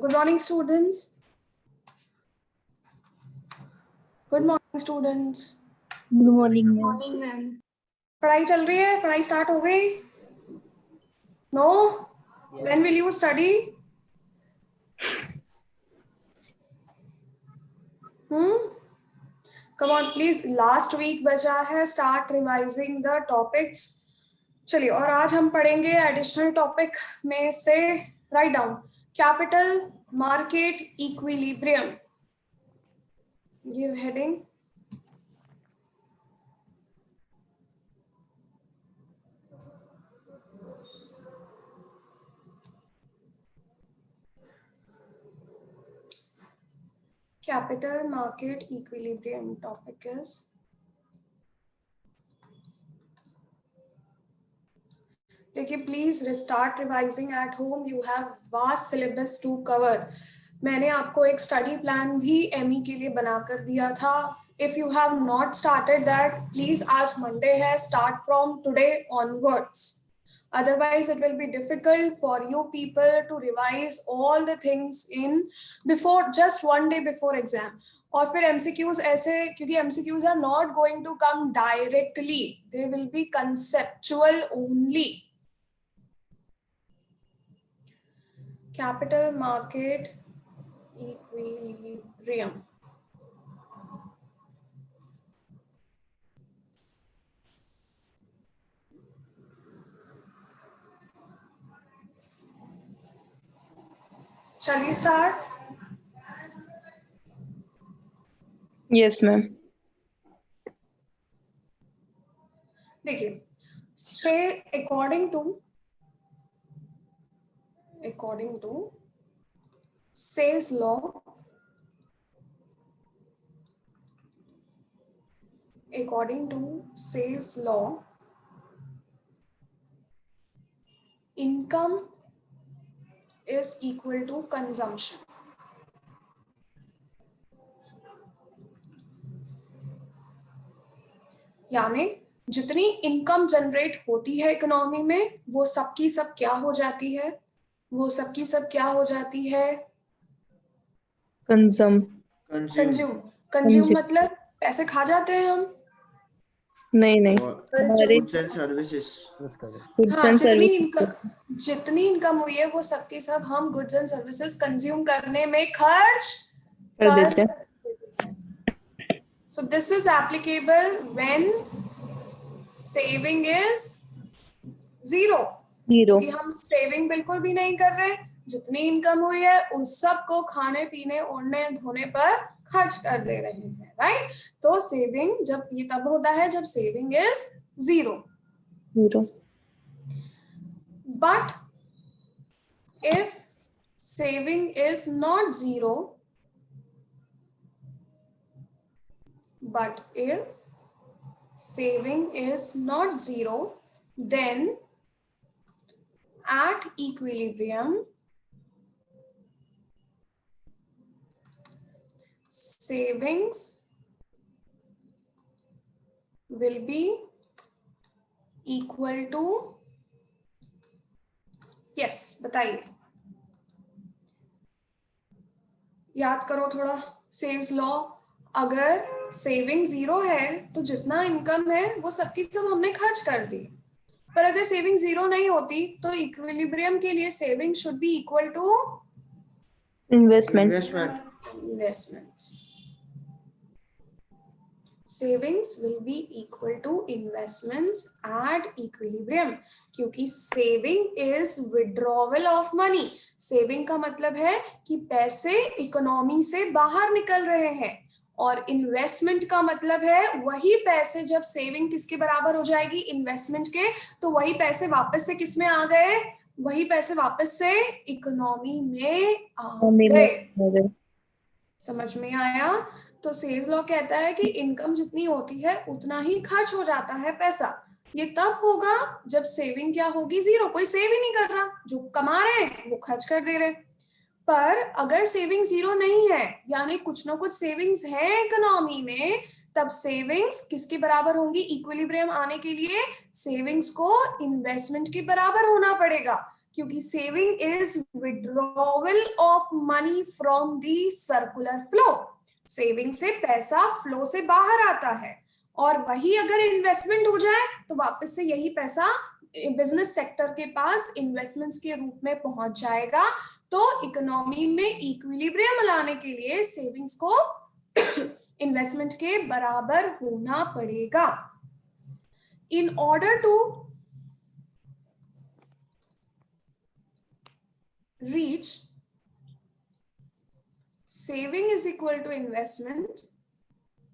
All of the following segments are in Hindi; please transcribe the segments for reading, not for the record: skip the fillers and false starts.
Good morning, students. Good morning, students. Good morning ma'am. Morning ma'am. पढ़ाई चल रही है? पढ़ाई स्टार्ट हो गई? No? When will you study? Come on, please. Last week बचा है. Start revising the topics. चलिए, और आज हम पढ़ेंगे एडिशनल टॉपिक में से write down capital market equilibrium. Give heading. Capital market equilibrium. Topic is देखिए, please restart revising at home. You have vast syllabus to cover. मैंने आपको एक स्टडी प्लान भी एमई के लिए बनाकर दिया था. If you have not started that, please आज मंडे है, start from today onwards. Otherwise, it will be difficult for you people to revise all the things in before just one day before exam. और फिर MCQs ऐसे, क्योंकि MCQs are not going to come directly, they will be conceptual only. Capital market equilibrium. Shall we start? Yes ma'am. देखिए, say according to Say's law, income is equal to consumption. यानी जितनी इनकम जनरेट होती है इकोनॉमी में, वो सबकी सब क्या हो जाती है? कंज्यूम मतलब पैसे खा जाते हैं हम? नहीं गुड्स एंड सर्विसेज। हाँ, जितनी इनकम हुई है वो सबकी सब हम गुड्स एंड सर्विसेज कंज्यूम करने में खर्च कर देते हैं। So this is applicable when saving is zero. क्योंकि हम सेविंग बिल्कुल भी नहीं कर रहे, जितनी इनकम हुई है उस सब को खाने पीने ओढ़ने धोने पर खर्च कर दे रहे हैं, राइट? तो सेविंग जब ये तब होता है जब saving is zero. But if saving is not zero, then at equilibrium savings will be equal to, yes, बताइए, याद करो थोड़ा सेल्स लॉ. अगर सेविंग जीरो है तो जितना इनकम है वो सबकी सब हमने खर्च कर दी. पर अगर सेविंग जीरो नहीं होती तो इक्विलिब्रियम के लिए saving should be equal to investments. Savings will be equal to investments at equilibrium. क्योंकि saving is withdrawal of money. Saving का मतलब है कि पैसे इकोनॉमी से बाहर निकल रहे हैं, और इन्वेस्टमेंट का मतलब है वही पैसे जब सेविंग किसके बराबर हो जाएगी? इन्वेस्टमेंट के. तो वही पैसे वापस से किस में आ गए? वही पैसे वापस से इकोनॉमी में आ गए. समझ में आया? तो सेल्स लॉ कहता है कि इनकम जितनी होती है उतना ही खर्च हो जाता है पैसा. ये तब होगा जब सेविंग क्या होगी? जीरो. कोई सेव ही नहीं कर रहा, जो कमा रहे हैं वो खर्च कर दे रहे. पर अगर सेविंग जीरो नहीं है, यानी कुछ ना कुछ सेविंग्स है इकोनॉमी में, तब सेविंग्स किसके बराबर होंगी? इक्विलिब्रियम आने के लिए सेविंग्स को इन्वेस्टमेंट के बराबर होना पड़ेगा. क्योंकि saving is withdrawal of money from the circular flow. Saving से पैसा फ्लो से बाहर आता है, और वही अगर इन्वेस्टमेंट हो जाए तो वापस से यही पैसा बिजनेस सेक्टर के पास इन्वेस्टमेंट्स के रूप में पहुंच जाएगा। तो इकोनॉमी में इक्विलिब्रियम लाने के लिए सेविंग्स को इन्वेस्टमेंट के बराबर होना पड़ेगा। In order to reach saving is equal to investment,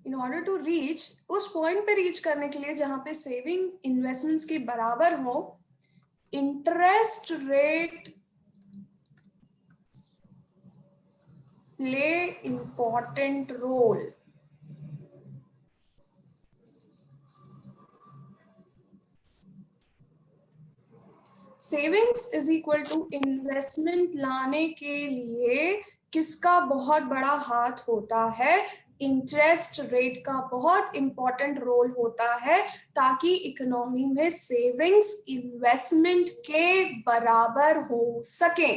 in order to reach, उस पॉइंट पे रीच करने के लिए जहां पे सेविंग इन्वेस्टमेंट्स के बराबर हो, interest rate play important role. Savings is equal to investment लाने के लिए किसका बहुत बड़ा हाथ होता है? इंटरेस्ट रेट का बहुत इंपॉर्टेंट रोल होता है, ताकि इकोनॉमी में सेविंग्स इन्वेस्टमेंट के बराबर हो सके।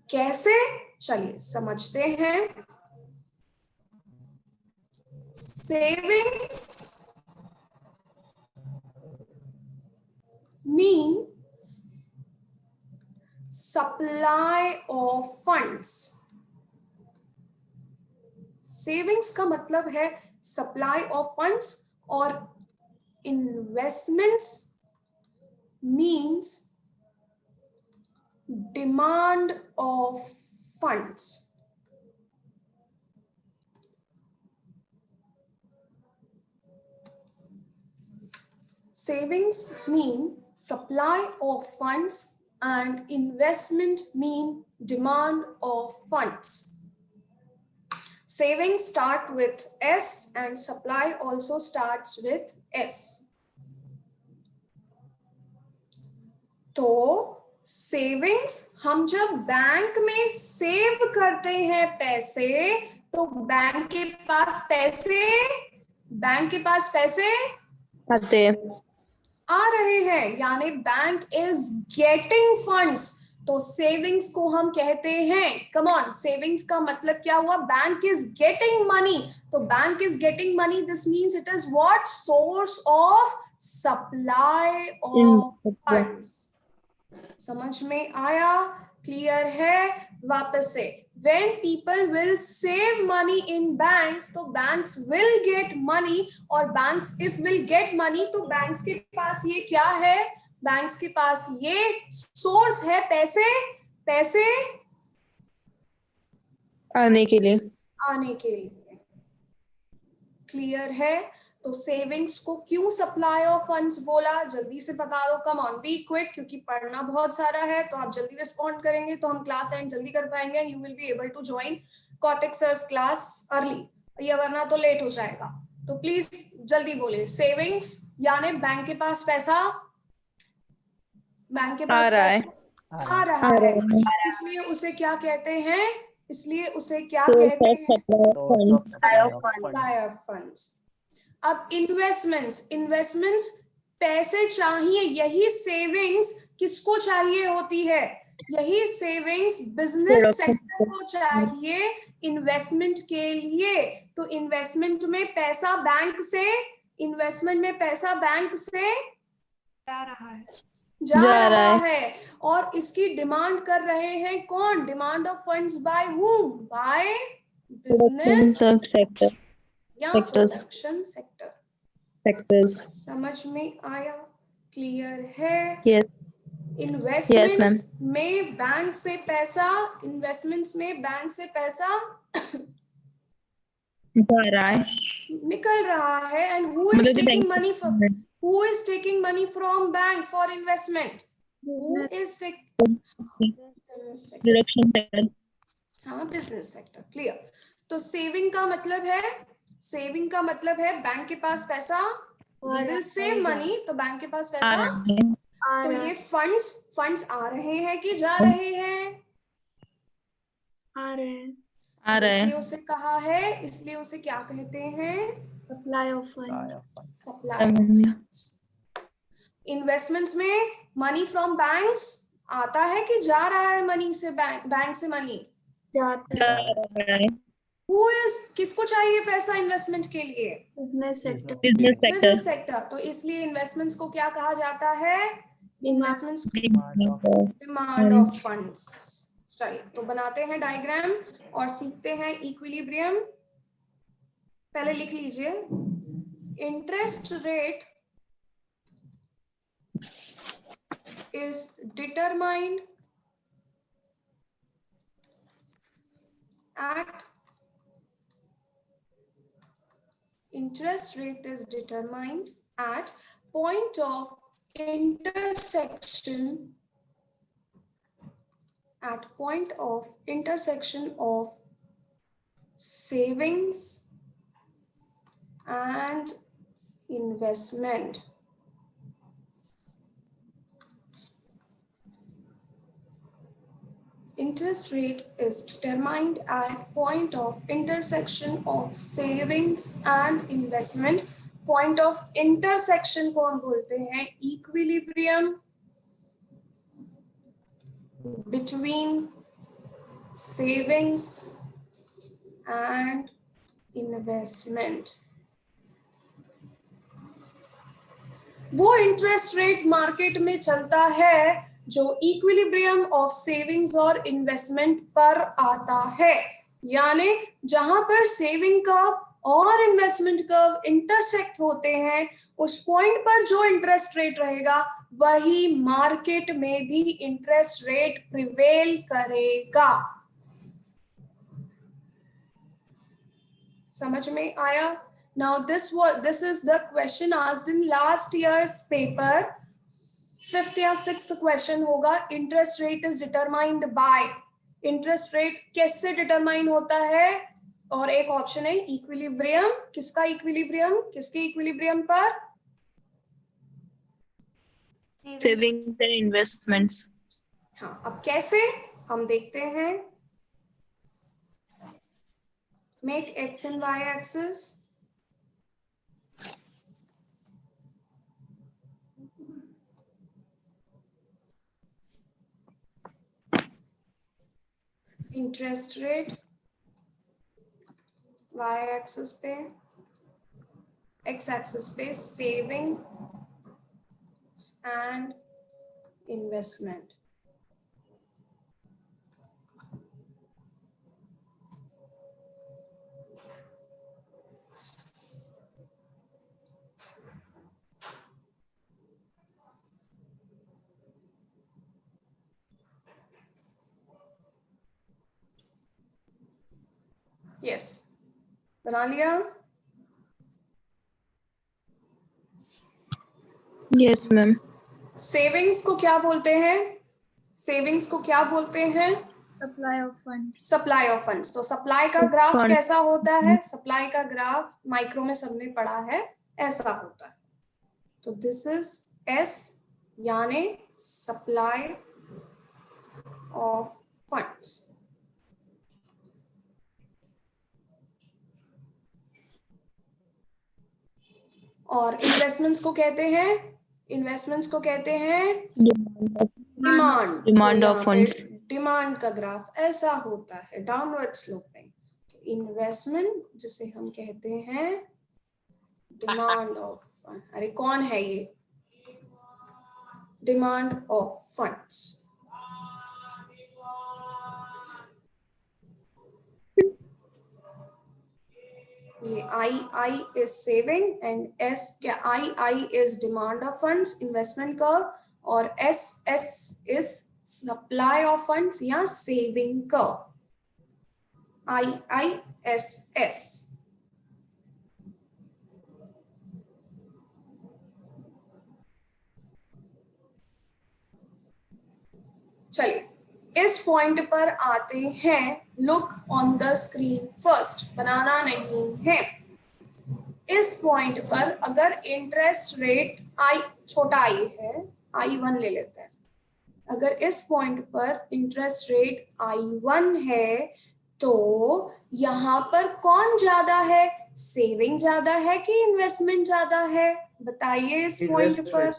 कैसे? चलिए समझते हैं। Savings means supply of funds। Savings का मतलब है सप्लाई ऑफ फंड्स, और investments means demand of funds. Savings mean supply of funds and investment mean demand of funds. Savings start with S and supply also starts with S. तो सेविंग्स हम जब बैंक में सेव करते हैं पैसे, तो बैंक के पास पैसे आते आ रहे हैं, यानी बैंक इज गेटिंग फंड्स। तो सेविंग्स को हम कहते हैं, कम ऑन, सेविंग्स का मतलब क्या हुआ? Bank is getting money. तो bank is getting money, this means it is what? Source of supply of funds. समझ में आया? क्लियर है? वापस से, when people will save money in banks, तो banks will get money, और banks if will get money, तो banks के पास ये क्या है? banks के पास ये source है पैसे आने के लिए। क्लियर है? तो सेविंग्स को क्यों सप्लाई ऑफ फंड्स बोला? जल्दी से बता दो, कम ऑन, बी क्विक, क्योंकि पढ़ना बहुत सारा है, तो आप जल्दी रिस्पॉन्ड करेंगे तो हम क्लास एंड जल्दी कर पाएंगे, and you will be able to join Kautik sir's class early, या वरना तो लेट हो जाएगा। तो प्लीज जल्दी बोलिए। सेविंग्स यानी बैंक के पास पैसा आ रहा है, इसलिए उसे क्या कहते हैं? Supply of funds. अब इन्वेस्टमेंट्स पैसे चाहिए, यही सेविंग्स किसको चाहिए होती है? यही सेविंग्स बिजनेस सेक्टर को चाहिए इन्वेस्टमेंट के लिए। तो इन्वेस्टमेंट में पैसा बैंक से जा रहा है, और इसकी डिमांड कर रहे हैं कौन? Demand of funds by whom? By business sector या प्रोडक्शन सेक्टर्स। समझ में आया? क्लियर है? Yes. इन्वेस्टमेंट में बैंक से पैसा, इन्वेस्टमेंट्स में बैंक से पैसा निकल रहा है, and who is taking money from bank for investment? Business sector. Clear? तो सेविंग का मतलब है बैंक के पास पैसा, विल सेव मनी, तो बैंक के पास पैसा, तो ये फंड्स आ रहे हैं कि जा रहे हैं? आ रहे हैं। इसलिए उसे कहा है, इसलिए उसे क्या कहते हैं? Supply of fund. Supply. Investments में मनी फ्रॉम बैंक्स आता है कि जा रहा है मनी से, बैंक से मनी? जाता है। किसको चाहिए पैसा इन्वेस्टमेंट के लिए? Business sector. Business sector. Business sector. तो इसलिए इन्वेस्टमेंट्स को क्या कहा जाता है? Investments, demand of funds. चलिए तो बनाते हैं डायग्राम और सीखते हैं इक्विलिब्रियम। पहले लिख लीजिए, interest rate is determined at point of intersection of savings and investment. Interest rate is determined at point of intersection of savings and investment. Point of intersection को हम बोलते हैं equilibrium between savings and investment. वो इंटरेस्ट रेट मार्केट में चलता है जो इक्विलिब्रियम ऑफ सेविंग्स और इन्वेस्टमेंट पर आता है, यानी जहां पर सेविंग कर्व और इन्वेस्टमेंट कर्व इंटरसेक्ट होते हैं, उस पॉइंट पर जो इंटरेस्ट रेट रहेगा वही मार्केट में भी इंटरेस्ट रेट प्रिवेल करेगा। समझ में आया? Now this is the question asked in last year's paper. 5th या 6th क्वेश्चन होगा, interest rate is determined by. Interest rate कैसे डिटरमाइन होता है? और एक ऑप्शन है इक्विलिब्रियम। किसका इक्विलिब्रियम? किसके इक्विलिब्रियम पर? Savings and investments. हाँ, अब कैसे हम देखते हैं। Make X and Y axis. Interest rate y axis पे, x एक्सिस पे सेविंग एंड इन्वेस्टमेंट। यस, बना लिया? Yes ma'am. सेविंग्स को क्या बोलते हैं? सेविंग्स को क्या बोलते हैं? Supply of fund. Supply of funds. तो सप्लाई का ग्राफ Fund. कैसा होता है? सप्लाई का ग्राफ माइक्रो में सबने पढ़ा है, ऐसा होता है। तो दिस इज एस, यानी सप्लाई ऑफ फंड्स। और इन्वेस्टमेंट्स को कहते हैं, इन्वेस्टमेंट्स को कहते हैं डिमांड ऑफ फंड्स। डिमांड का ग्राफ ऐसा होता है, डाउनवर्ड स्लोपिंग। इन्वेस्टमेंट जिसे हम कहते हैं डिमांड ऑफ फंड। अरे कौन है ये? Demand of funds. ये I is saving and S क्या I is demand of funds, investment curve, और S is supply of funds या saving curve। IISS। चलिए इस पॉइंट पर आते हैं। Look on the screen first, बनाना नहीं है। इस पॉइंट पर अगर इंटरेस्ट रेट I छोटा I है, I1 ले लेते हैं। अगर इस पॉइंट पर इंटरेस्ट रेट I1 है तो यहाँ पर कौन ज्यादा है? सेविंग ज्यादा है कि इन्वेस्टमेंट ज्यादा है? बताइए इस पॉइंट पर।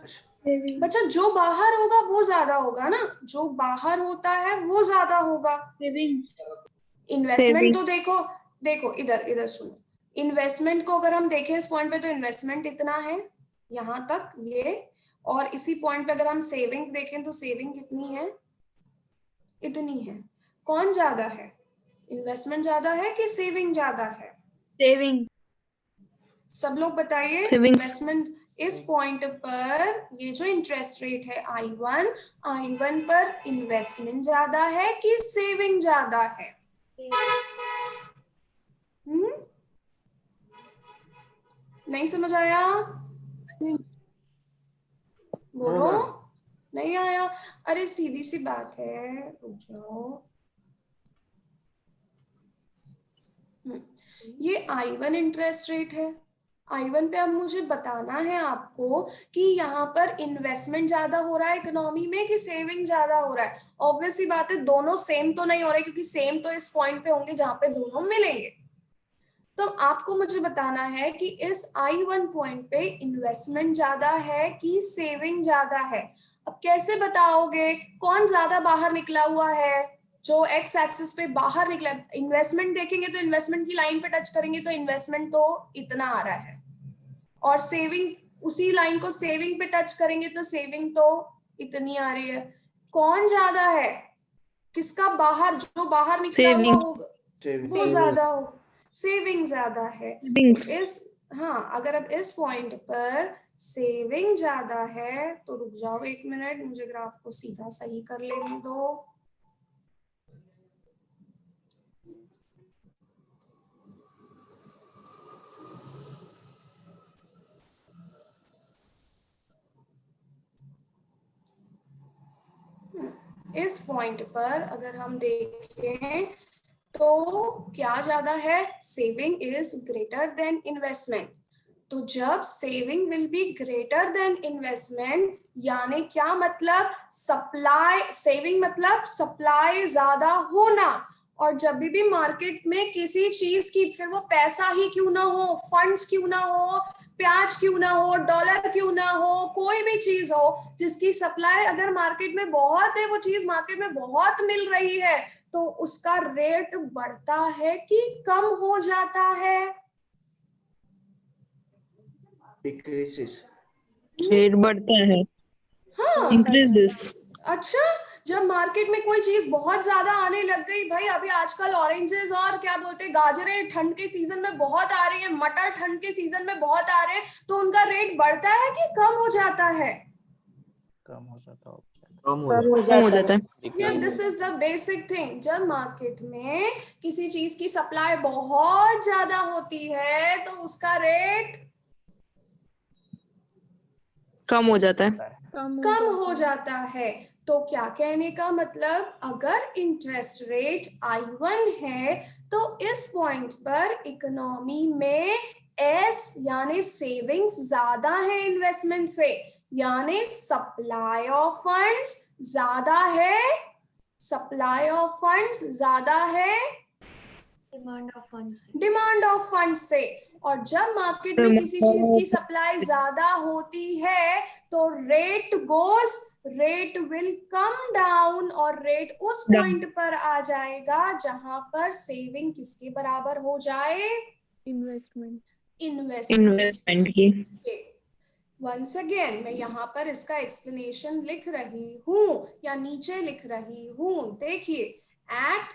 Saving. बच्चा जो बाहर होगा वो ज्यादा होगा ना, जो बाहर होता है वो ज्यादा होगा। Saving. Investment Saving. तो देखो देखो इधर इधर सुनो, इन्वेस्टमेंट को अगर हम देखें इस पॉइंट पे तो इन्वेस्टमेंट इतना है यहाँ तक ये, और इसी पॉइंट पे अगर हम सेविंग देखें तो सेविंग कितनी है, इतनी है। कौन ज्यादा है, इन्वेस्टमेंट ज्यादा है कि सेविंग ज्यादा है? Saving. सब लोग बताइए। Savings. इन्वेस्टमेंट इस पॉइंट पर ये जो इंटरेस्ट रेट है I1 पर इन्वेस्टमेंट ज्यादा है कि सेविंग ज्यादा है? नहीं समझ आया? बोलो। होगा। नहीं आया? अरे सीधी सी बात है, रुक जाओ। ये I1 इंटरेस्ट रेट है, I1 पे अब मुझे बताना है आपको कि यहाँ पर इन्वेस्टमेंट ज्यादा हो रहा है इकोनॉमी में कि सेविंग ज्यादा हो रहा है। ऑब्वियसली बात है दोनों सेम तो नहीं हो रहे, क्योंकि सेम तो इस पॉइंट पे होंगे जहां पे दोनों मिलेंगे। तो आपको मुझे बताना है कि इस I1 पॉइंट पे इन्वेस्टमेंट ज्यादा है कि सेविंग ज्यादा है। अब कैसे बताओगे कौन ज्यादा बाहर निकला हुआ है? जो एक्स एक्सिस पे बाहर निकला, इन्वेस्टमेंट देखेंगे तो इन्वेस्टमेंट की लाइन पे टच करेंगे तो इन्वेस्टमेंट तो इतना आ रहा है, और सेविंग उसी लाइन को सेविंग पे टच करेंगे तो सेविंग तो इतनी आ रही है। कौन ज्यादा है, किसका बाहर, जो बाहर निकला हुआ Saving. होगा Saving. वो ज्यादा होगा, सेविंग ज्यादा है। Savings. तो इस हाँ, अगर अब इस पॉइंट पर सेविंग ज्यादा है तो रुक जाओ एक मिनट, मुझे ग्राफ को सीधा सही कर लेने दो। इस पॉइंट पर अगर हम देखें तो क्या ज्यादा है, saving is greater then investment. तो जब saving will be greater than investment, यानी क्या मतलब, सप्लाई, सेविंग मतलब सप्लाई ज्यादा होना। और जब भी मार्केट में किसी चीज की, फिर वो पैसा ही क्यों ना हो, फंड्स क्यों ना हो, प्याज क्यों ना हो, डॉलर क्यों ना हो, कोई भी चीज हो जिसकी सप्लाई अगर मार्केट में बहुत है, वो चीज मार्केट में बहुत मिल रही है, तो उसका रेट बढ़ता है कि कम हो जाता है? Decreases. Rate बढ़ता है. हाँ। Increases. अच्छा, जब मार्केट में कोई चीज बहुत ज्यादा आने लग गई, भाई अभी आजकल ऑरेंजेस और क्या बोलते हैं गाजरें ठंड के सीजन में बहुत आ रही है, मटर ठंड के सीजन में बहुत आ रहे हैं, तो उनका रेट बढ़ता है कि कम हो जाता है? कम हो जाता है. कम कम हो जाता है. Yeah, this is the basic thing। जब मार्केट में किसी चीज की सप्लाई बहुत ज्यादा होती है तो उसका रेट कम हो जाता है. कम हो जाता है। तो क्या कहने का मतलब, अगर इंटरेस्ट रेट I1 है तो इस पॉइंट पर इकोनॉमी में एस यानी सेविंग्स ज्यादा है इन्वेस्टमेंट से, यानी सप्लाई ऑफ फंड्स ज्यादा है, सप्लाई ऑफ फंड्स ज्यादा है डिमांड ऑफ फंड्स से। और जब मार्केट में किसी चीज की सप्लाई ज्यादा होती है तो रेट विल कम डाउन, और रेट उस पॉइंट पर आ जाएगा जहां पर सेविंग किसके बराबर हो जाए, इन्वेस्टमेंट की. वंस अगेन मैं यहाँ पर इसका एक्सप्लेनेशन लिख रही हूँ या नीचे लिख रही हूँ, देखिए एट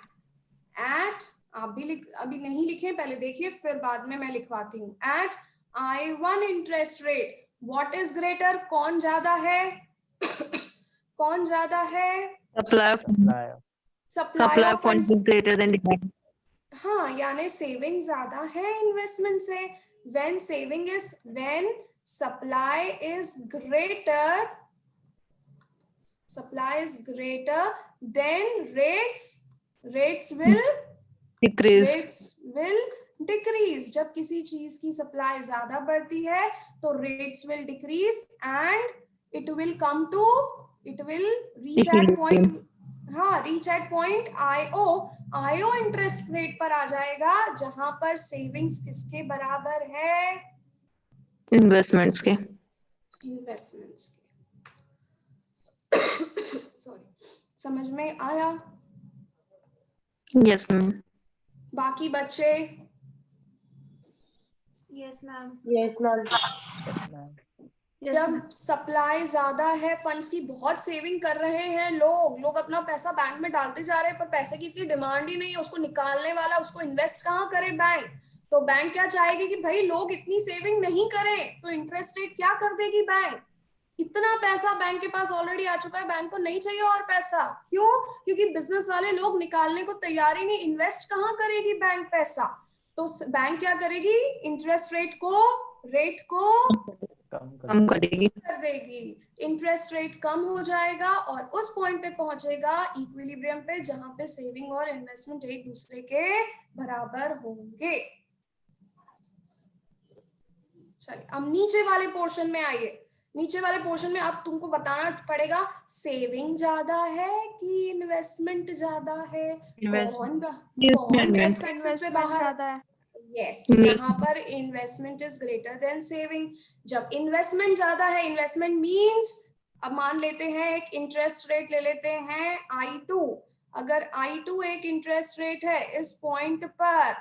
आप भी अभी नहीं लिखे, पहले देखिए फिर बाद में मैं लिखवाती हूँ। At I1 interest rate what is greater, कौन ज्यादा है कौन ज्यादा है, Supply of funds is greater than demand. हाँ, यानी सेविंग ज्यादा है इन्वेस्टमेंट से। when supply is greater then rates will decrease। जब किसी चीज की सप्लाई ज्यादा बढ़ती है तो rates will decrease and it will reach at point IO interest rate पर आ जाएगा, जहां पर सेविंग्स किसके बराबर है, Investments के. इन्वेस्टमेंट्स के। समझ में आया? Yes ma'am. बाकी बच्चे? Yes ma'am. Yes, ma'am. जब सप्लाई ज्यादा है, फंड्स की बहुत सेविंग कर रहे हैं लोग अपना पैसा बैंक में डालते जा रहे हैं, पर पैसे की इतनी डिमांड ही नहीं है, उसको निकालने वाला, उसको इन्वेस्ट कहाँ करे बैंक? तो बैंक क्या चाहेगी कि भाई लोग इतनी सेविंग नहीं करें, तो इंटरेस्ट रेट क्या कर देगी बैंक? इतना पैसा बैंक के पास ऑलरेडी आ चुका है, बैंक को नहीं चाहिए और पैसा। क्यों? क्योंकि बिजनेस वाले लोग निकालने को तैयार ही नहीं, इन्वेस्ट कहाँ करेगी बैंक पैसा? तो बैंक क्या करेगी? इंटरेस्ट रेट को कम करेगी। कर देगी। इंटरेस्ट रेट कम हो जाएगा और उस पॉइंट पे पहुंचेगा इक्विलिब्रियम पे, जहां पे सेविंग और इन्वेस्टमेंट एक दूसरे के बराबर होंगे। चलिए अब नीचे वाले पोर्शन में आइए। नीचे वाले पोर्शन में अब तुमको बताना पड़ेगा सेविंग ज्यादा है कि इन्वेस्टमेंट ज्यादा है। कौन एक्स एक्सिस पे बाहर? यस, यहाँ पर investment is greater than saving. जब इन्वेस्टमेंट ज्यादा है, इन्वेस्टमेंट मींस, अब मान लेते हैं एक इंटरेस्ट रेट ले लेते हैं I2। अगर I2 एक इंटरेस्ट रेट है, इस पॉइंट पर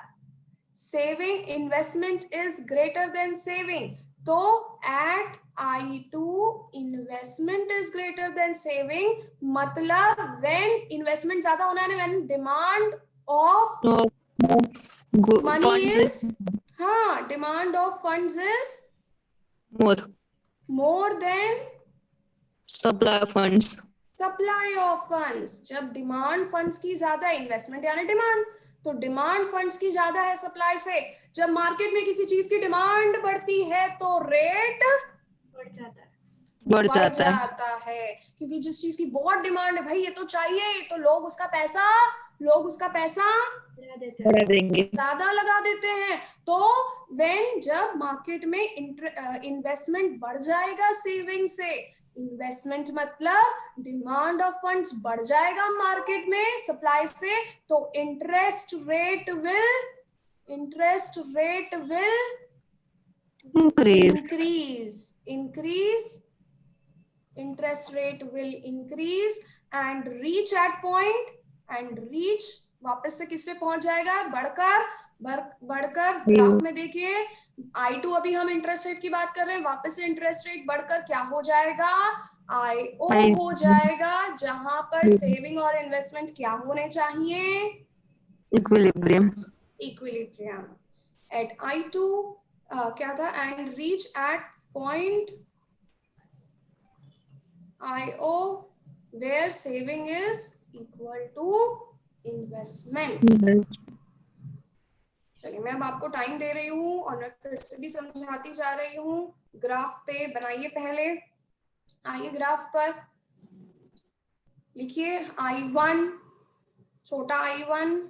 saving investment is greater than saving, तो at I2 investment is greater than saving, मतलब व्हेन इन्वेस्टमेंट ज्यादा होना है, when demand of money is, हाँ, demand of funds is more than supply of funds। supply of funds। जब डिमांड फंड्स की ज्यादा है, इन्वेस्टमेंट यानी डिमांड, तो डिमांड फंड्स की ज्यादा है सप्लाई से। जब मार्केट में किसी चीज की डिमांड बढ़ती है तो रेट बढ़ जाता है, क्योंकि जिस चीज की बहुत डिमांड है, भाई ये तो चाहिए, तो लोग उसका पैसा ज्यादा लगा देते हैं। तो व्हेन जब मार्केट में इन्वेस्टमेंट बढ़ जाएगा सेविंग से, इन्वेस्टमेंट मतलब डिमांड ऑफ फंड्स बढ़ जाएगा मार्केट में सप्लाई से, तो interest rate will increase, interest rate will increase and reach at point, and reach वापस से किस पे पहुंच जाएगा? बढ़कर ग्राफ में देखिए, I2 अभी हम इंटरेस्ट रेट की बात कर रहे हैं, वापस से इंटरेस्ट रेट बढ़कर क्या हो जाएगा? IO हो जाएगा, जहां पर सेविंग और इन्वेस्टमेंट क्या होने चाहिए? इक्विलिब्रियम। एट I2 क्या था? And reach at point IO where saving is equal to investment। चलिए मैं अब आपको टाइम दे रही हूँ और मैं फिर से भी समझाती जा रही हूँ। ग्राफ पे बनाइए, पहले आइए ग्राफ पर, लिखिए I1, छोटा I1,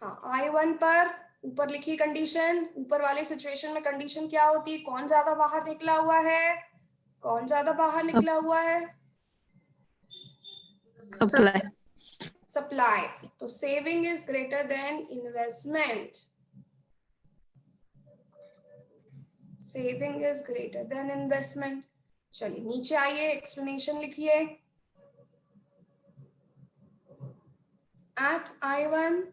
हाँ I1 पर ऊपर लिखिए कंडीशन। ऊपर वाले सिचुएशन में कंडीशन क्या होती है? कौन ज्यादा बाहर निकला हुआ है? सप्लाई। तो saving is greater then investment, चलिए नीचे आइए, एक्सप्लेनेशन लिखिए। एट I1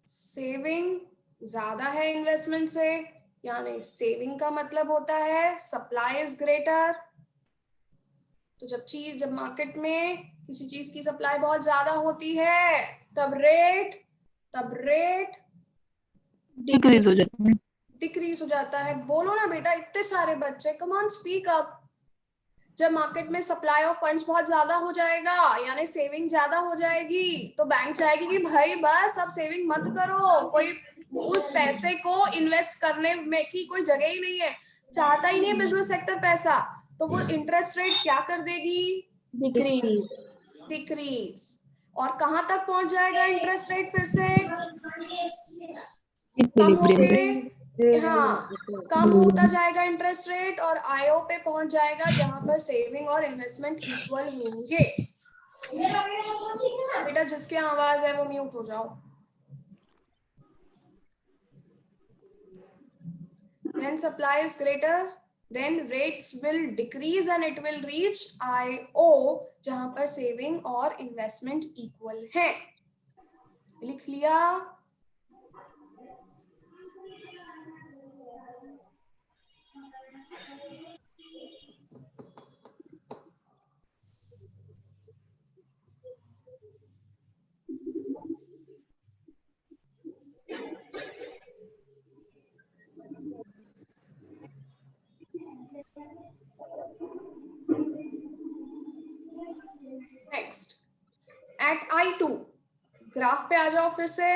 सेविंग ज्यादा है इन्वेस्टमेंट से, यानी सेविंग का मतलब होता है सप्लाई इज ग्रेटर। तो जब मार्केट में किसी चीज की सप्लाई बहुत ज्यादा होती है, तब रेट डिक्रीज हो जाता है। बोलो ना बेटा, इतने सारे बच्चे, कम ऑन स्पीक अप। जब मार्केट में सप्लाई ऑफ फंड्स बहुत ज्यादा हो जाएगा, यानी सेविंग ज्यादा हो जाएगी, तो बैंक चाहेगी कि भाई बस अब सेविंग मत करो, कोई उस पैसे को इन्वेस्ट करने में की कोई जगह ही नहीं है, चाहता ही नहीं बिजनेस सेक्टर पैसा, तो वो इंटरेस्ट रेट क्या कर देगी? डिक्रीज। और कहां तक पहुंच जाएगा इंटरेस्ट रेट? फिर से कम होके, हाँ, कम होता जाएगा इंटरेस्ट रेट और IO पे पहुंच जाएगा, जहां पर सेविंग और इन्वेस्टमेंट इक्वल होंगे। बेटा जिसकी आवाज है वो म्यूट हो जाओ। When supply is greater, then rates will decrease and it will reach IO, जहां पर सेविंग और इन्वेस्टमेंट इक्वल है। लिख लिया? नेक्स्ट एट I2, ग्राफ पे आ जाओ फिर से।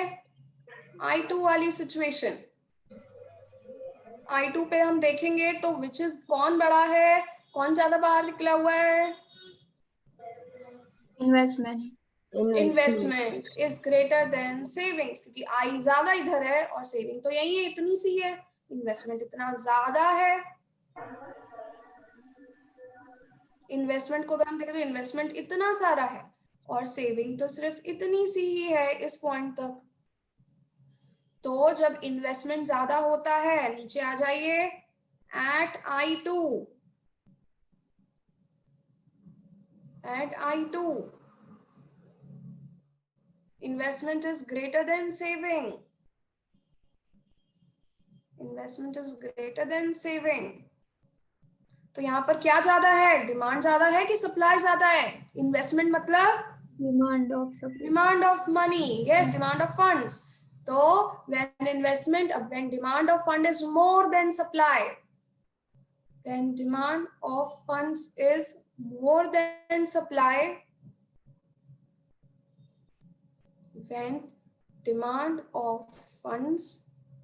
I2 वाली सिचुएशन, I2 पे हम देखेंगे तो विच इज कौन बड़ा है, कौन ज्यादा बाहर निकला हुआ है? Investment. Investment is greater then savings, क्योंकि आई ज्यादा इधर है और सेविंग तो यही है, इतनी सी है। इन्वेस्टमेंट इतना ज्यादा है। इन्वेस्टमेंट को अगर हम देखें तो इन्वेस्टमेंट इतना सारा है और सेविंग तो सिर्फ इतनी सी ही है इस पॉइंट तक। तो जब इन्वेस्टमेंट ज्यादा होता है, नीचे आ जाइए, eight I2 investment is greater than saving. Investment is greater than saving. तो यहाँ पर क्या ज्यादा है? डिमांड ज्यादा है कि सप्लाई ज्यादा है? इन्वेस्टमेंट मतलब Demand of supply. Demand of money, yes, demand of funds. तो when demand of fund is more than supply, when demand of funds is more than supply, when demand of funds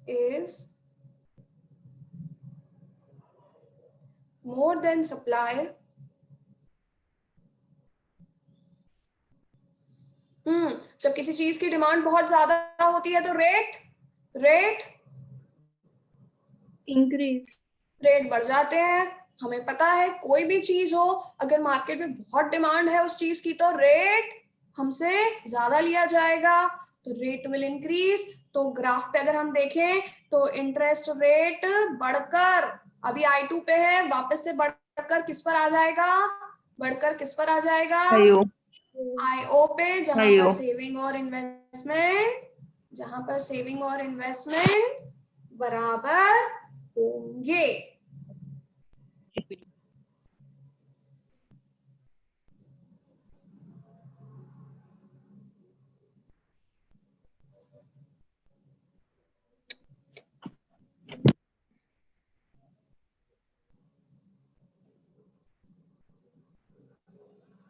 is more than supply, जब किसी चीज की डिमांड बहुत ज्यादा होती है तो रेट Increase. रेट बढ़ जाते हैं। हमें पता है कोई भी चीज हो, अगर मार्केट में बहुत डिमांड है उस चीज की तो रेट हमसे ज्यादा लिया जाएगा, तो रेट विल इंक्रीज। तो ग्राफ पे अगर हम देखें तो इंटरेस्ट रेट बढ़कर अभी I2 पे है, वापस से बढ़कर किस पर आ जाएगा? बढ़कर किस पर आ जाएगा? IO IO पे, जहां IO. पर सेविंग और इन्वेस्टमेंट बराबर होंगे।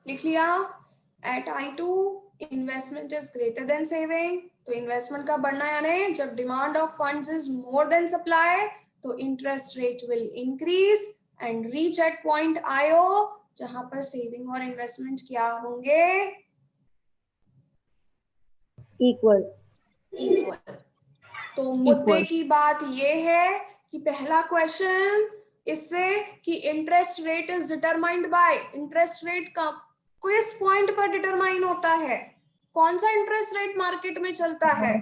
लिख लिया? At I2 investment is greater than saving. तो इन्वेस्टमेंट का बढ़ना यानी जब demand of funds is more than supply, तो interest rate will increase and reach at point IO, जहां पर सेविंग और इन्वेस्टमेंट क्या होंगे? इक्वल। तो मुद्दे की बात ये है कि पहला क्वेश्चन इससे कि interest rate is determined by, interest rate का किस पॉइंट पर डिटरमाइन होता है? कौन सा इंटरेस्ट रेट मार्केट में चलता है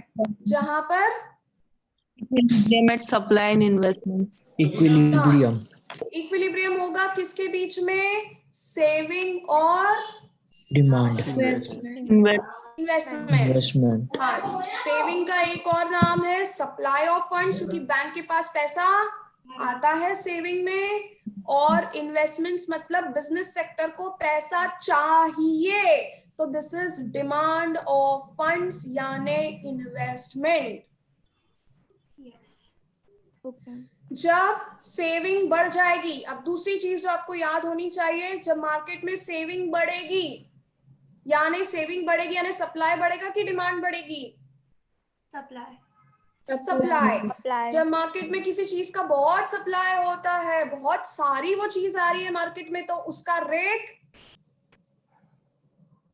जहां पर limit supply and investments. Equilibrium. Equilibrium होगा? किसके बीच में? सेविंग और Demand. Investment. इन्वेस्टमेंट। Investment. हाँ, सेविंग का एक और नाम है सप्लाई ऑफ फंड्स, क्योंकि बैंक के पास पैसा आता है सेविंग में, और इन्वेस्टमेंट्स मतलब बिजनेस सेक्टर को पैसा चाहिए, तो this is demand of funds यानी इन्वेस्टमेंट। जब सेविंग बढ़ जाएगी, अब दूसरी चीज जो आपको याद होनी चाहिए, जब मार्केट में सेविंग बढ़ेगी यानी सप्लाई बढ़ेगा कि डिमांड बढ़ेगी? सप्लाई। जब मार्केट में किसी चीज का बहुत सप्लाई होता है, बहुत सारी वो चीज आ रही है मार्केट में, तो उसका रेट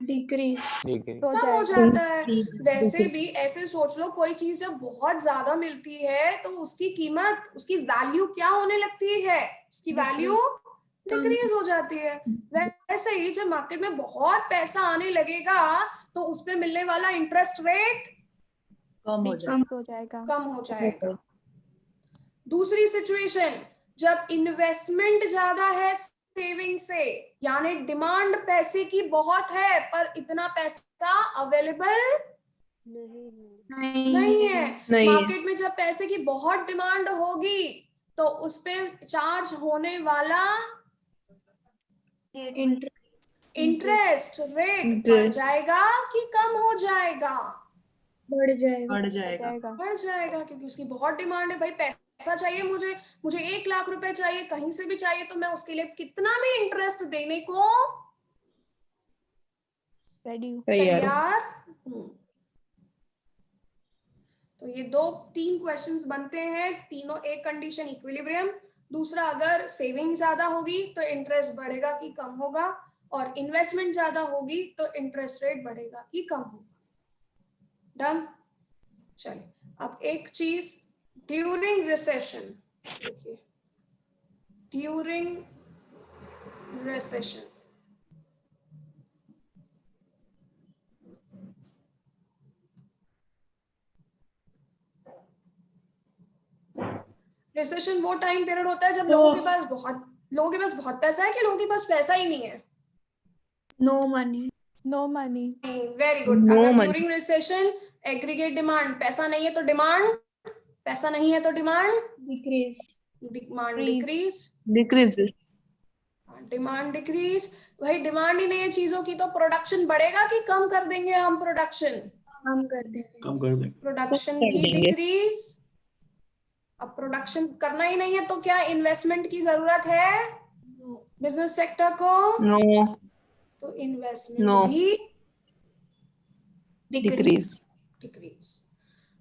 Decrease. कम हो जाता है। वैसे भी ऐसे सोच लो, कोई चीज जब बहुत ज्यादा मिलती है तो उसकी कीमत, उसकी वैल्यू क्या होने लगती है? उसकी वैल्यू डिक्रीज हो जाती है। वैसे ही जब मार्केट में बहुत पैसा आने लगेगा तो उसपे मिलने वाला इंटरेस्ट रेट कम हो जाए। कम हो जाएगा। दूसरी सिचुएशन, जब इन्वेस्टमेंट ज्यादा है सेविंग से, यानी डिमांड पैसे की बहुत है पर इतना पैसा अवेलेबल नहीं है। नहीं है। मार्केट में जब पैसे की बहुत डिमांड होगी तो उस पे चार्ज होने वाला इंटरेस्ट रेट बढ़ Interest जाएगा कि कम हो जाएगा? बढ़ जाएगा। बढ़ जाएगा। बढ़ जाएगा, क्योंकि उसकी बहुत डिमांड है। भाई पैसा चाहिए मुझे, मुझे 1 लाख रुपए चाहिए, कहीं से भी चाहिए, तो मैं उसके लिए कितना भी इंटरेस्ट देने को तैयार हो। तैयार हूं। तो ये 2-3 क्वेश्चंस बनते हैं, तीनों एक कंडीशन इक्विलिब्रियम, दूसरा अगर सेविंग ज्यादा होगी तो इंटरेस्ट बढ़ेगा कि कम होगा, और इन्वेस्टमेंट ज्यादा होगी तो इंटरेस्ट रेट बढ़ेगा कि कम होगा। डन। चलिए अब एक चीज, ड्यूरिंग रिसेशन, देखिए ड्यूरिंग रिसेशन रिसेशन वो टाइम पीरियड होता है जब लोगों के पास बहुत पैसा है, कि लोगों के पास पैसा ही नहीं है? No money. Very good. No अगर money. During recession aggregate demand, पैसा नहीं है तो डिमांड, पैसा नहीं है तो demand decreases. Decreases, Decreases. Demand decreases. भाई डिमांड ही नहीं है चीजों की तो प्रोडक्शन बढ़ेगा कि कम कर देंगे हम? प्रोडक्शन हम कर देंगे। प्रोडक्शन कर भी देंगे। डिक्रीज। अब प्रोडक्शन करना ही नहीं है तो क्या इन्वेस्टमेंट की जरूरत है बिजनेस सेक्टर को? No. तो इन्वेस्टमेंट No. भी Decrease. डिक्रीज।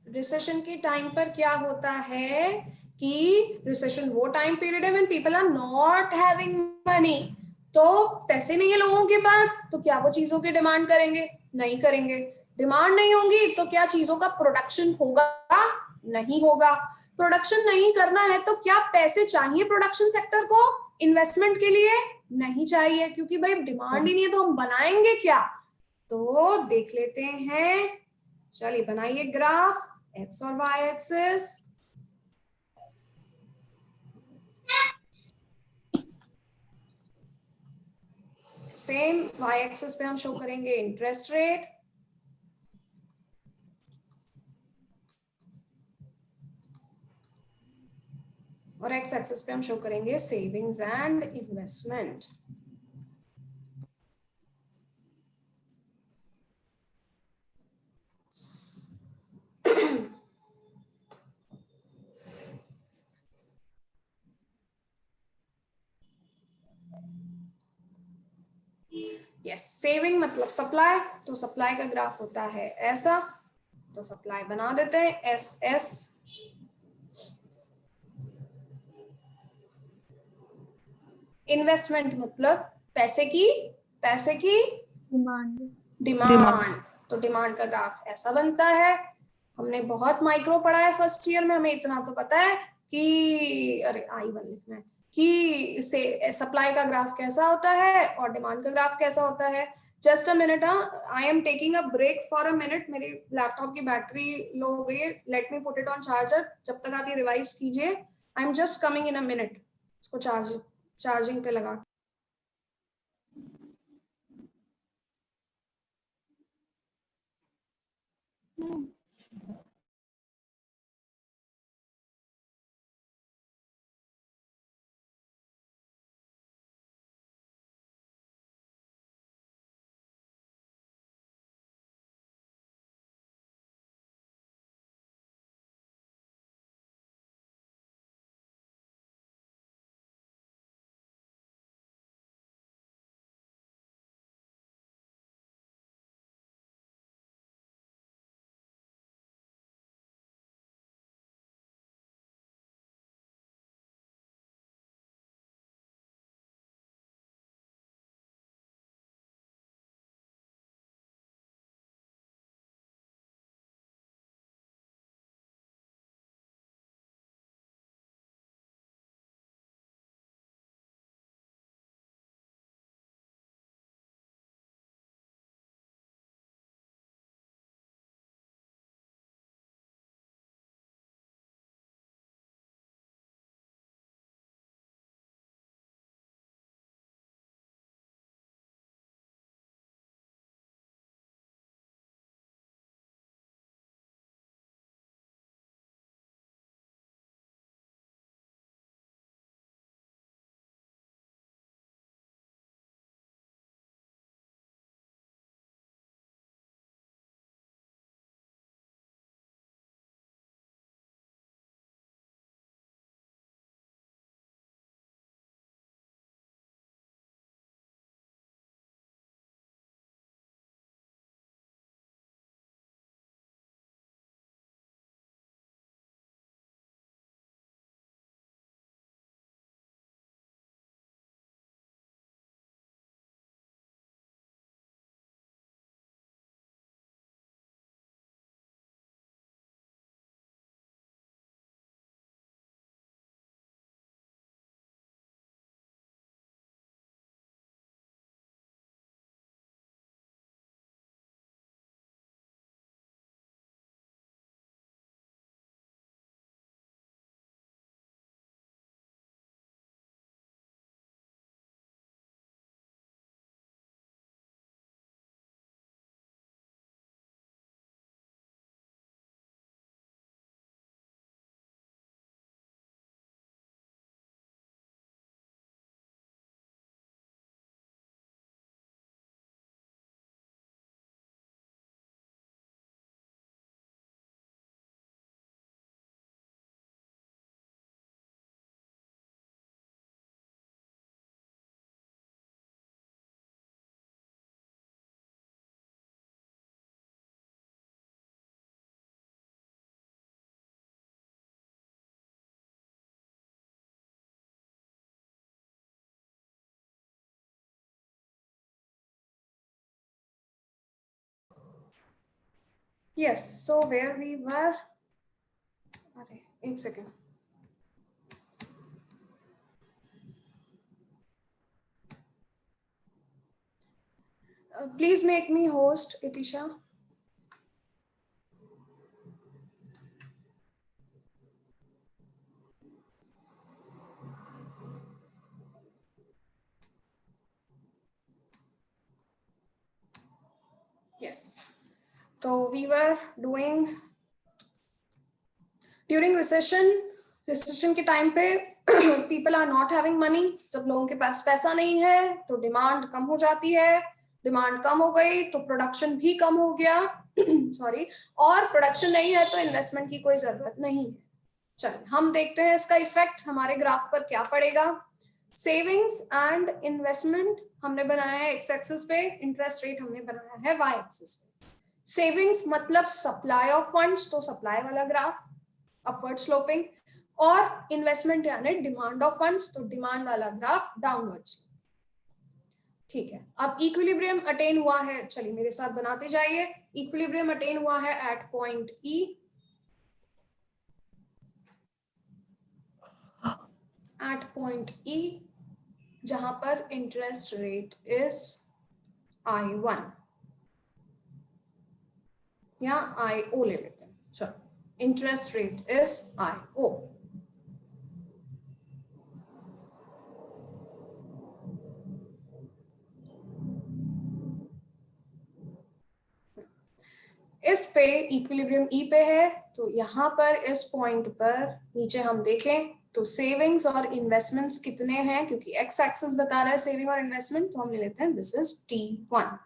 रिसेशन के टाइम पर क्या होता है कि रिसेशन वो टाइम पीरियड है when people are not having money, तो पैसे नहीं है लोगों के पास, तो क्या वो चीजों की डिमांड करेंगे? नहीं करेंगे। डिमांड नहीं होगी तो क्या चीजों का प्रोडक्शन होगा? नहीं होगा। प्रोडक्शन नहीं करना है तो क्या पैसे चाहिए प्रोडक्शन सेक्टर को इन्वेस्टमेंट के लिए? नहीं चाहिए, क्योंकि भाई डिमांड ही नहीं है तो हम बनाएंगे क्या? तो देख लेते हैं, चलिए बनाइए ग्राफ, एक्स और y axis. Same y axis पे हम शो करेंगे इंटरेस्ट रेट, और एक्स एक्सिस पे हम शो करेंगे savings and investment. Yes, saving मतलब सप्लाई, तो सप्लाई का ग्राफ होता है ऐसा, तो सप्लाई बना देते हैं एस एस। इन्वेस्टमेंट मतलब पैसे की डिमांड। डिमांड, तो डिमांड का ग्राफ ऐसा बनता है। हमने बहुत माइक्रो पढ़ा है फर्स्ट ईयर में, हमें इतना तो पता है कि अरे I1 लिखना है कि से सप्लाई का ग्राफ कैसा होता है और डिमांड का ग्राफ कैसा होता है। Just a minute, I am taking a break for a minute, मेरी लैपटॉप की बैटरी लो हो गई है, let me put it on charger, जब तक आप ये रिवाइज कीजिए। I am just coming in a minute, इसको चार्जिंग पे लगा Yes, so where we were, अरे एक second, please make me host, Itisha. Yes. So we were doing during recession के टाइम पे people are not having money. जब लोगों के पास पैसा नहीं है तो डिमांड कम हो जाती है, डिमांड कम हो गई तो प्रोडक्शन भी कम हो गया सॉरी, और प्रोडक्शन नहीं है तो इन्वेस्टमेंट की कोई जरूरत नहीं है। चलिए हम देखते हैं इसका इफेक्ट हमारे ग्राफ पर क्या पड़ेगा। सेविंग्स एंड इन्वेस्टमेंट हमने बनाया है एक्स एक्सिस पे, इंटरेस्ट रेट हमने बनाया है वाई एक्सिस पे। सेविंग्स मतलब सप्लाई ऑफ फंड्स, तो सप्लाई वाला ग्राफ अपवर्ड स्लोपिंग, और इन्वेस्टमेंट यानी डिमांड ऑफ फंड्स, तो डिमांड वाला ग्राफ डाउनवर्ड्स। ठीक है, अब इक्विलिब्रियम अटेन हुआ है, चलिए मेरे साथ बनाते जाइए। इक्विलिब्रियम अटेन हुआ है at point E, at point E जहां पर इंटरेस्ट रेट इज I1 या IO ले लेते हैं। चलो, इंटरेस्ट रेट इज IO। इस पे इक्विलिब्रियम ई पे है, तो यहाँ पर इस पॉइंट पर नीचे हम देखें तो सेविंग्स और इन्वेस्टमेंट्स कितने हैं, क्योंकि एक्स एक्सिस बता रहा है सेविंग और इन्वेस्टमेंट, तो हम ले लेते हैं दिस इज T1।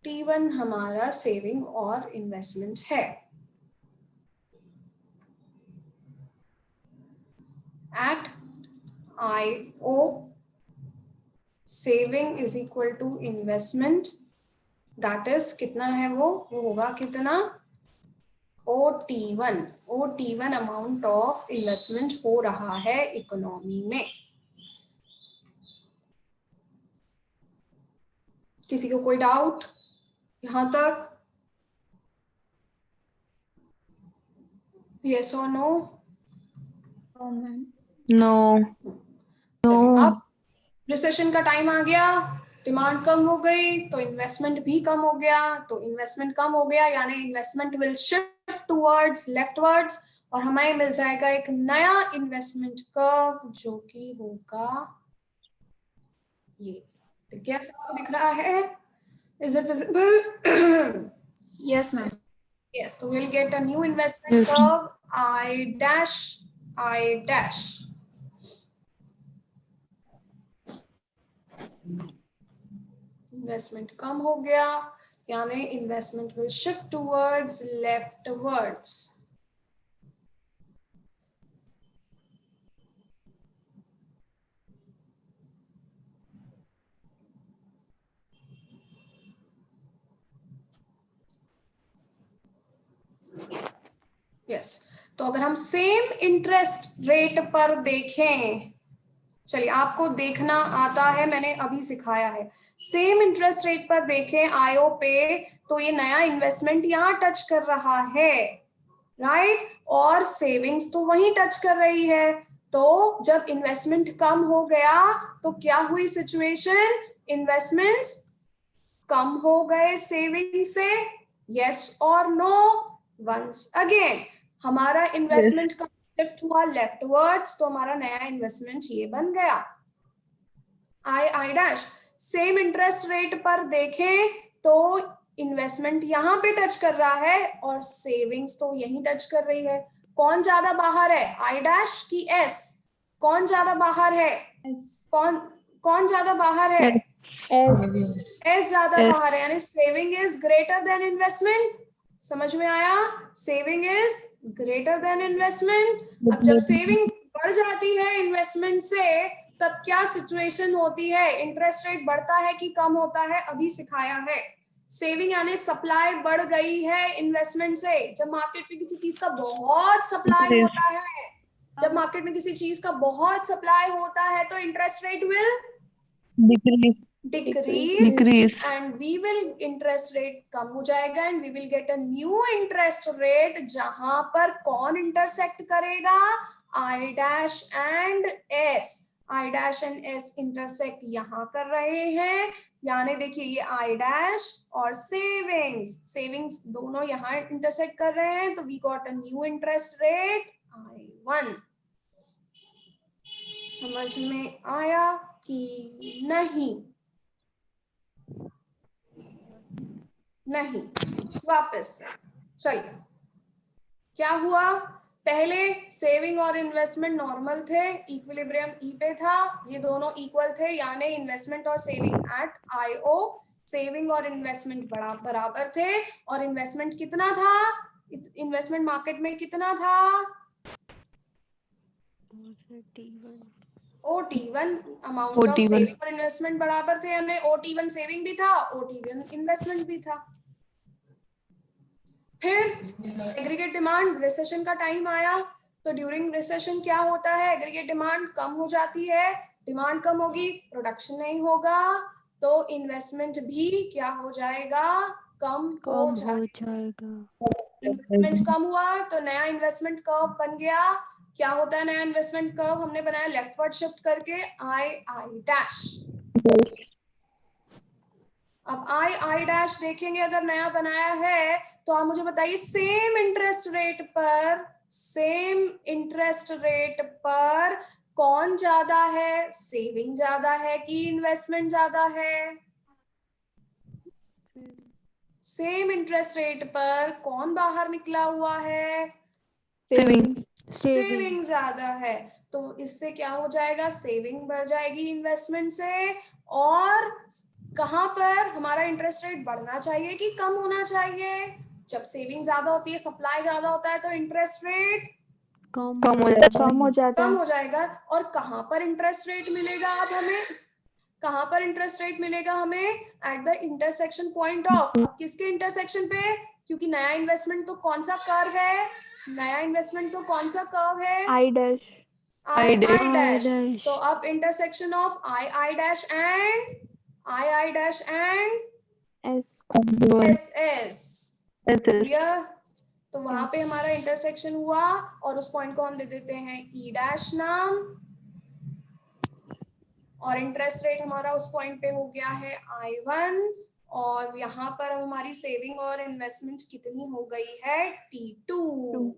T1 हमारा सेविंग और इन्वेस्टमेंट है। At IO saving is equal to investment, that is कितना है वो होगा कितना, OT1 अमाउंट ऑफ इन्वेस्टमेंट हो रहा है इकोनॉमी में। किसी को कोई डाउट यहां तक? यस और नो? No. अब रिसेशन का टाइम आ गया, डिमांड कम हो गई तो इन्वेस्टमेंट भी कम हो गया, तो इन्वेस्टमेंट कम हो गया यानी इन्वेस्टमेंट विल शिफ्ट टुवर्ड्स लेफ्टवर्ड्स, और हमें मिल जाएगा एक नया इन्वेस्टमेंट कर्व जो कि होगा ये। तो क्या सबको दिख रहा है? Is it visible? Yes, ma'am. Yes, so we'll get a new investment curve I dash. Investment कम हो गया यानी investment will shift towards leftwards. Yes, तो अगर हम सेम इंटरेस्ट रेट पर देखें, चलिए आपको देखना आता है, मैंने अभी सिखाया है, सेम इंटरेस्ट रेट पर देखें IO पे, तो ये नया इन्वेस्टमेंट यहाँ टच कर रहा है, राइट, और सेविंग्स तो वहीं टच कर रही है। तो जब इन्वेस्टमेंट कम हो गया तो क्या हुई सिचुएशन, इन्वेस्टमेंट्स कम हो गए सेविंग से, यस और नो? वंस अगेन हमारा इन्वेस्टमेंट का शिफ्ट हुआ लेफ्टवर्ड्स, तो हमारा नया इन्वेस्टमेंट ये बन गया I dash. Same interest rate पर देखें तो इन्वेस्टमेंट यहाँ पे टच कर रहा है और सेविंग्स तो यहीं टच कर रही है। कौन ज्यादा बाहर है, I डैश की S? कौन ज्यादा बाहर है? कौन ज्यादा बाहर है? S ज्यादा बाहर है, यानी saving is greater then investment. समझ में आया? Saving is greater then investment. अब जब सेविंग बढ़ जाती है इन्वेस्टमेंट से तब क्या सिचुएशन होती है, इंटरेस्ट रेट बढ़ता है कि कम होता है, अभी सिखाया है। सेविंग यानी सप्लाई बढ़ गई है इन्वेस्टमेंट से। जब मार्केट में किसी चीज का बहुत सप्लाई होता है, जब मार्केट में किसी चीज का बहुत सप्लाई होता है तो interest rate will decrease Decrease. And we will interest rate कम हो जाएगा and we will get a new interest rate जहां पर कौन इंटरसेक्ट करेगा, I dash and S. I dash and S intersect यहां कर रहे हैं, यानी देखिए ये आई डैश और सेविंग्स दोनों यहां इंटरसेक्ट कर रहे हैं, तो we got a new interest rate I1। समझ में आया कि नहीं? नहीं। वापस से चलिए, क्या हुआ? पहले सेविंग और इन्वेस्टमेंट नॉर्मल थे, इक्विलिब्रियम ई पे था, ये दोनों इक्वल थे, यानी इन्वेस्टमेंट और सेविंग एट IO। सेविंग और इन्वेस्टमेंट बराबर थे, और इन्वेस्टमेंट कितना था, इन्वेस्टमेंट मार्केट में कितना था, OT1। Amount of OT1. Saving और इन्वेस्टमेंट बराबर थे, यानी OT1 सेविंग भी था, OT1 इन्वेस्टमेंट भी था। फिर एग्रीगेट डिमांड, रिसेशन का टाइम आया, तो ड्यूरिंग रिसेशन क्या होता है, एग्रीगेट डिमांड कम हो जाती है, डिमांड कम होगी, प्रोडक्शन नहीं होगा, तो इन्वेस्टमेंट भी क्या हो जाएगा, कम हो जाएगा। इन्वेस्टमेंट कम हुआ तो नया इन्वेस्टमेंट कर्व बन गया। क्या होता है नया इन्वेस्टमेंट कर्व, हमने बनाया लेफ्टवर्ड शिफ्ट करके आई डैश। अब आई डैश देखेंगे, अगर नया बनाया है तो आप मुझे बताइए, सेम इंटरेस्ट रेट पर कौन ज्यादा है, सेविंग ज्यादा है कि इन्वेस्टमेंट ज्यादा है? सेम इंटरेस्ट रेट पर कौन बाहर निकला हुआ है, Saving. सेविंग ज्यादा है, तो इससे क्या हो जाएगा, सेविंग बढ़ जाएगी इन्वेस्टमेंट से। और कहां पर हमारा इंटरेस्ट रेट बढ़ना चाहिए कि कम होना चाहिए? जब सेविंग ज्यादा होती है, सप्लाई ज्यादा होता है, तो इंटरेस्ट रेट कम हो जाता है. कम हो जाएगा। और कहां पर इंटरेस्ट रेट मिलेगा, अब हमें कहां पर इंटरेस्ट रेट मिलेगा हमें, at the intersection point of, किसके इंटरसेक्शन पे, क्योंकि नया इन्वेस्टमेंट तो कौन सा कर्व है, नया इन्वेस्टमेंट तो कौन सा कर्व है, I dash. I dash. Dash. तो अब intersection of I dash and I dash and S S, clear? तो वहां पे हमारा इंटरसेक्शन हुआ, और उस पॉइंट को हम दे देते हैं ई डैश नाम, और इंटरेस्ट रेट हमारा उस पॉइंट पे हो गया है I1। और यहाँ पर अब हमारी सेविंग और इन्वेस्टमेंट कितनी हो गई है, T2।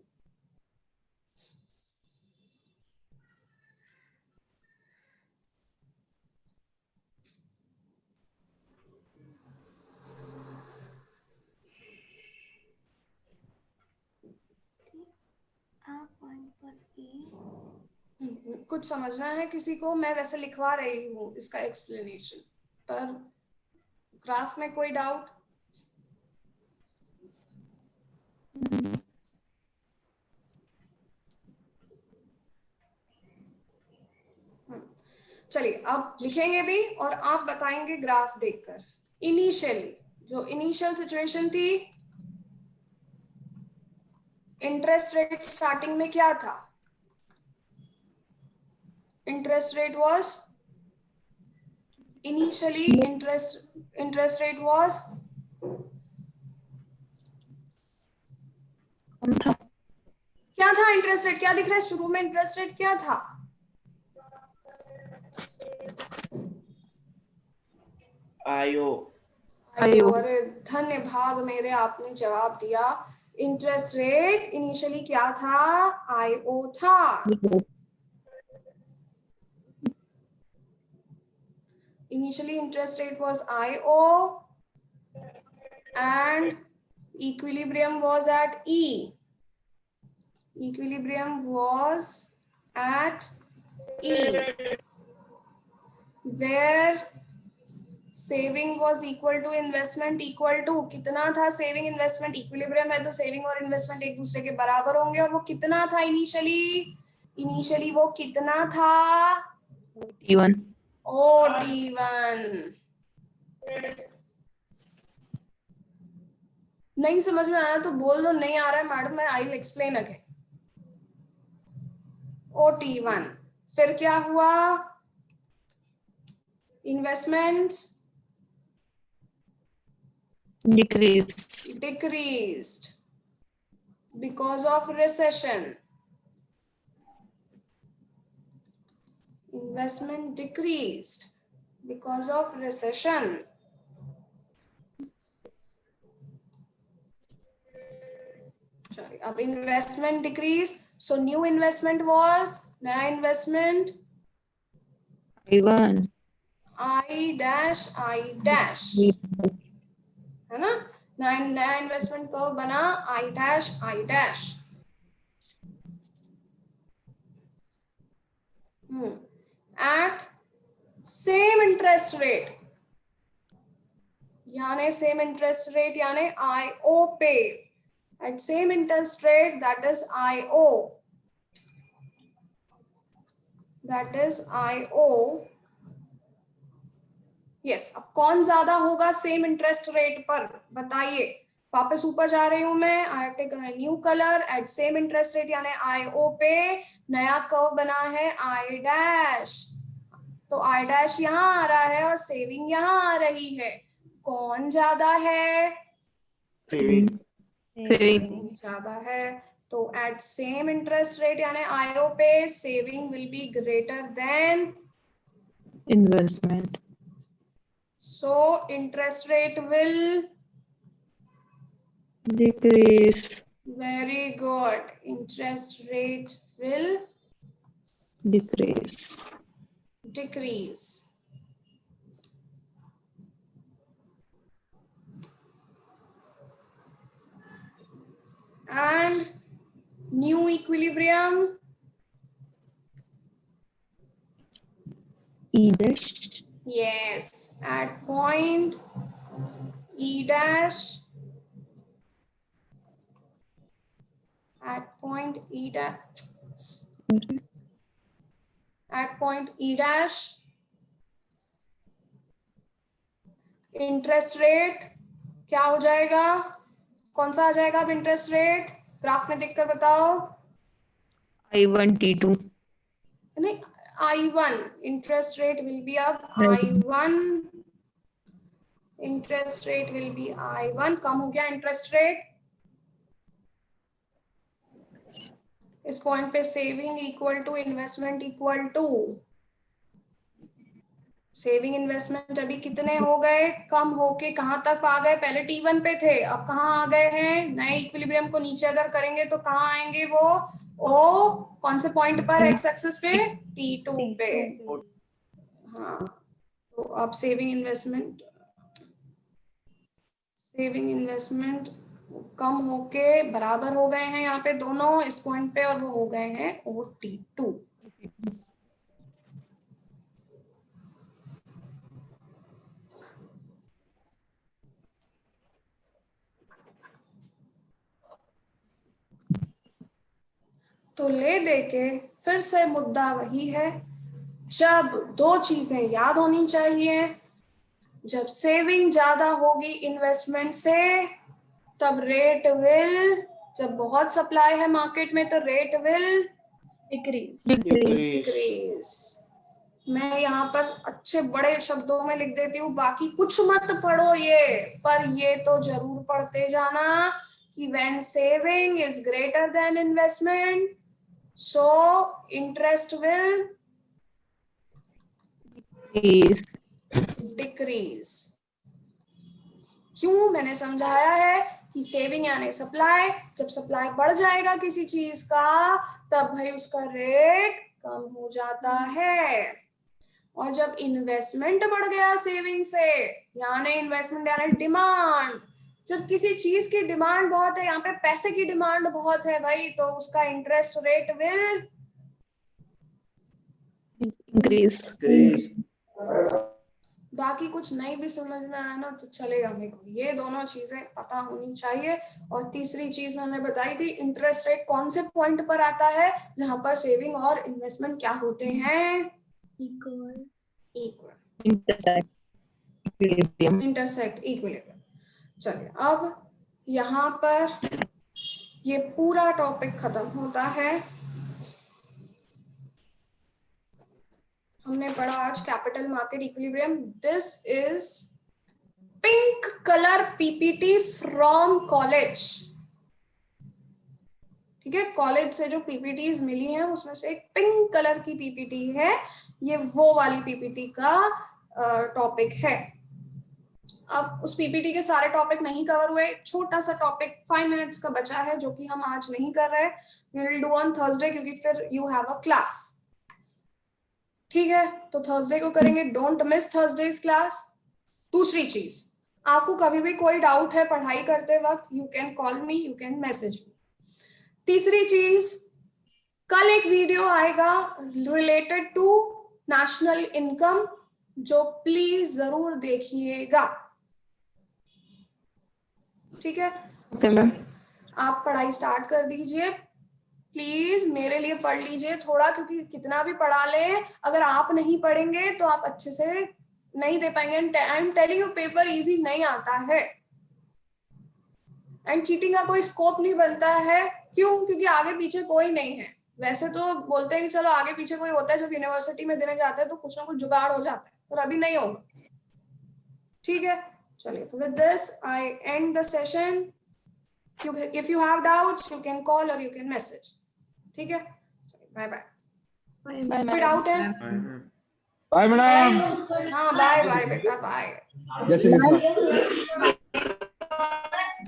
कुछ समझना है किसी को? मैं वैसे लिखवा रही हूँ इसका एक्सप्लेनेशन, पर ग्राफ में कोई डाउट? चलिए अब लिखेंगे भी, और आप बताएंगे ग्राफ देखकर। इनिशियली जो इनिशियल सिचुएशन थी, इंटरेस्ट रेट स्टार्टिंग में क्या था, interest rate was initially interest rate was क्या था, इंटरेस्ट रेट क्या दिख रहा है शुरू में, इंटरेस्ट रेट क्या था, IO। अरे धन्य भाग मेरे, आपने जवाब दिया। इंटरेस्ट रेट इनिशियली क्या था, IO था। Initially interest rate was IO and equilibrium was at E. Equilibrium was at E, where saving was equal to investment equal to, कितना था saving investment, equilibrium है तो saving और investment एक दूसरे के बराबर होंगे, और वो कितना था इनिशियली वो कितना था, T1. OT1। नहीं समझ में आया तो बोल दो, नहीं आ रहा है मैडम, मैं I will explain again. OT1। फिर क्या हुआ, investments Decrease. Decreased because of recession. Investment decreased because of recession. Sorry, अब investment decreased. So new investment was, नया investment I1. I dash है ना, नया इन्वेस्टमेंट कब बना, I dash. At same interest rate, यानी same interest rate यानी IO pay. At same interest rate, that is IO. Yes, अब कौन ज्यादा होगा सेम इंटरेस्ट रेट पर, बताइए. वापस ऊपर जा रही हूं मैं. I have taken a new colour. At same interest rate यानी IO पे नया कर्व बना है I डैश. तो I डैश यहाँ आ रहा है और सेविंग यहाँ आ रही है. कौन ज्यादा है? Saving. ज्यादा है. तो एट सेम इंटरेस्ट रेट यानी IO पे saving will be greater than. Investment. So interest rate will Decrease. very good. Interest rate will Decrease. decrease. And new equilibrium, E dash. yes, at point E dash, at point E dash, at point E dash, interest rate क्या हो जाएगा, कौन सा आ जाएगा अब इंटरेस्ट रेट, ग्राफ में देखकर बताओ. I1 T2. नहीं, I1 interest rate will be अब I1, interest rate will be I1. कम हो गया इंटरेस्ट रेट. इस पॉइंट पे saving equal to investment equal to. Saving investment अभी कितने हो गए, कम होके कहां तक आ गए, पहले T1 पे थे, अब कहां आ गए हैं, नए इक्विलिब्रियम को नीचे अगर करेंगे तो कहां आएंगे वो, ओ कौन से पॉइंट पर, एक्स एक्सिस पे, T2 पे. हाँ, तो अब सेविंग इन्वेस्टमेंट कम होके बराबर हो गए हैं यहाँ पे दोनों इस पॉइंट पे, और वो हो गए हैं OT2. तो ले देके फिर से मुद्दा वही है, जब दो चीजें याद होनी चाहिए. जब सेविंग ज्यादा होगी इन्वेस्टमेंट से, तब रेट विल, जब बहुत सप्लाई है मार्केट में तो रेट विल डिक्रीज. डिक्रीज. मैं यहाँ पर अच्छे बड़े शब्दों में लिख देती हूँ, बाकी कुछ मत पढ़ो ये, पर ये तो जरूर पढ़ते जाना कि when saving is greater than investment, so interest will decrease. क्यों, मैंने समझाया है कि सेविंग यानी सप्लाई. जब सप्लाई बढ़ जाएगा किसी चीज का, तब भाई उसका रेट कम हो जाता है. और जब इन्वेस्टमेंट बढ़ गया सेविंग से, यानी इन्वेस्टमेंट यानी डिमांड, जब किसी चीज की डिमांड बहुत है, यहाँ पे पैसे की डिमांड बहुत है भाई, तो उसका इंटरेस्ट रेट विल Increase. बाकी कुछ नहीं भी समझ में आया ना तो चलेगा, मेरे को ये दोनों चीजें पता होनी चाहिए. और तीसरी चीज मैंने बताई थी, इंटरेस्ट रेट कौन से पॉइंट पर आता है जहां पर सेविंग और इन्वेस्टमेंट क्या होते हैं, equal. Intersect. Equilibrium. Intersect, equilibrium. चलिए, अब यहाँ पर ये पूरा टॉपिक खत्म होता है. हमने पढ़ा आज capital market equilibrium. This is pink colour PPT from college. ठीक है, कॉलेज से जो पीपीटीज मिली हैं उसमें से एक पिंक कलर की पीपीटी है, ये वो वाली पीपीटी का टॉपिक है। अब उस पीपीटी के सारे टॉपिक नहीं कवर हुए, छोटा सा टॉपिक 5 मिनट्स का बचा है जो कि हम आज नहीं कर रहे, we will do on Thursday, क्योंकि फिर यू हैव अ क्लास। ठीक है, तो थर्सडे को करेंगे, डोंट मिस थर्सडेज क्लास। दूसरी चीज, आपको कभी भी कोई डाउट है पढ़ाई करते वक्त, you can call me, you can message me. तीसरी चीज, कल एक वीडियो आएगा रिलेटेड टू नेशनल इनकम, जो प्लीज जरूर देखिएगा। ठीक है, ओके मैम। आप पढ़ाई स्टार्ट कर दीजिए, प्लीज मेरे लिए पढ़ लीजिए थोड़ा, क्योंकि कितना भी पढ़ा ले, अगर आप नहीं पढ़ेंगे तो आप अच्छे से नहीं दे पाएंगे। I am telling you, paper easy नहीं आता है, एंड चीटिंग का कोई स्कोप नहीं बनता है। क्यों? क्योंकि आगे पीछे कोई नहीं है। वैसे तो बोलते हैं कि चलो आगे पीछे कोई होता है, जब यूनिवर्सिटी में देने जाते हैं तो कुछ ना कुछ जुगाड़ हो जाता है, पर अभी नहीं होगा। ठीक है, चलिए, तो with this I and the session. If you have doubts, you can call or you can message. ठीक है, बाय बाय। कोई डाउट है? Bye madam. हाँ, बाय बाय बेटा, बाय। जय श्री कृष्ण।